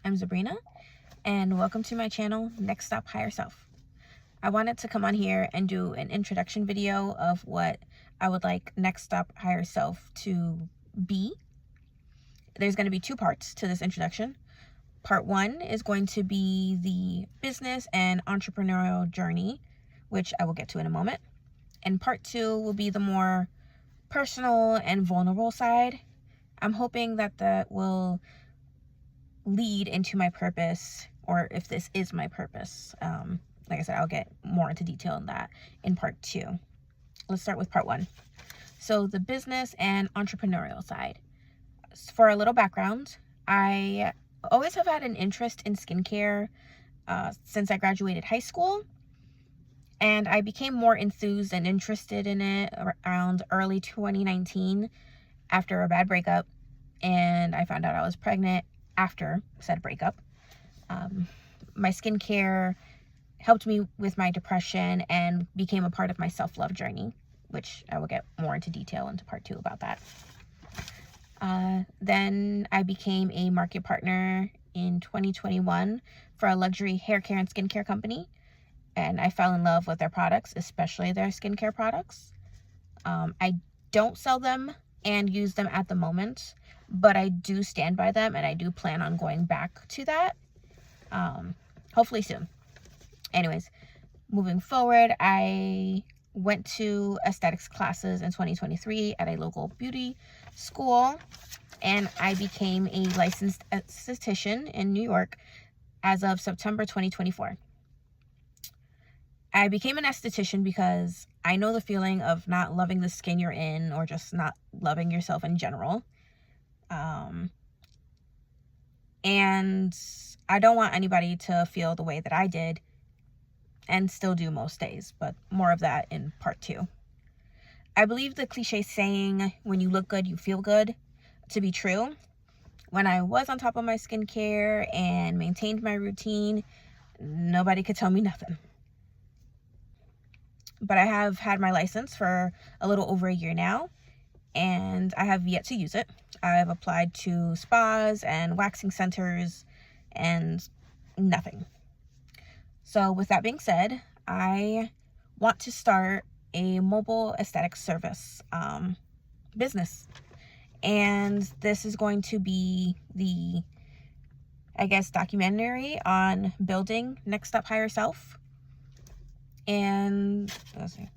I'm Sabrina, and welcome to my channel, Next Stop Higher Self. I wanted to come on here and do an introduction video of what I would like Next Stop Higher Self to be. There's going to be two parts to this introduction. Part one is going to be the business and entrepreneurial journey, which I will get to in a moment. And part two will be the more personal and vulnerable side. I'm hoping that that will lead into my purpose, or if this is my purpose. Like I said, I'll get more into detail on that in part two. Let's start with part one. So the business and entrepreneurial side. For a little background, I always have had an interest in skincare since I graduated high school. And I became more enthused and interested in it around early 2019 after a bad breakup. And I found out I was pregnant after said breakup. My skincare helped me with my depression and became a part of my self-love journey, which I will get more into detail into part two about that. Then I became a market partner in 2021 for a luxury hair care and skincare company. And I fell in love with their products, especially their skincare products. I don't sell them and use them at the moment, but I do stand by them and I do plan on going back to that, hopefully soon. Anyways, moving forward, I went to aesthetics classes in 2023 at a local beauty school, and I became a licensed esthetician in New York as of September 2024. I became an esthetician because I know the feeling of not loving the skin you're in, or just not loving yourself in general. And I don't want anybody to feel the way that I did, and still do most days, but more of that in part two. I believe the cliche saying, when you look good, you feel good, to be true. When I was on top of my skincare and maintained my routine, nobody could tell me nothing. But I have had my license for a little over a year now, and I have yet to use it. I've applied to spas and waxing centers and nothing. So with that being said, I want to start a mobile aesthetic service business. And this is going to be the, I guess, documentary on building Next Stop Higher Self. And let's see.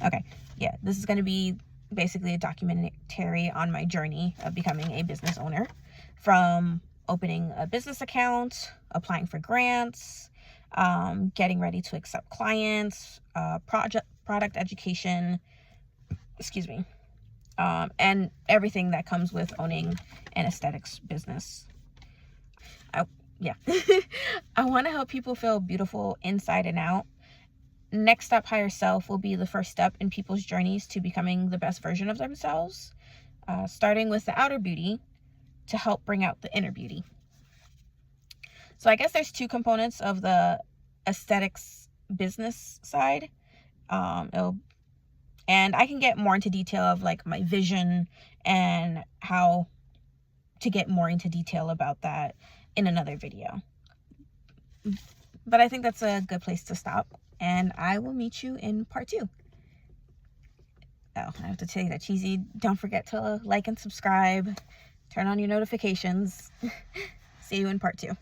Okay, yeah, this is going to be basically a documentary on my journey of becoming a business owner, from opening a business account, applying for grants, getting ready to accept clients, product education, and everything that comes with owning an aesthetics business. I want to help people feel beautiful inside and out. Next Stop Higher Self will be the first step in people's journeys to becoming the best version of themselves, starting with the outer beauty to help bring out the inner beauty. So I guess there's two components of the aesthetics business side. And I can get more into detail of like my vision and how to get more into detail about that in another video. But I think that's a good place to stop, and I will meet you in part two. Oh, I have to tell you that cheesy. Don't forget to like and subscribe. Turn on your notifications. See you in part two.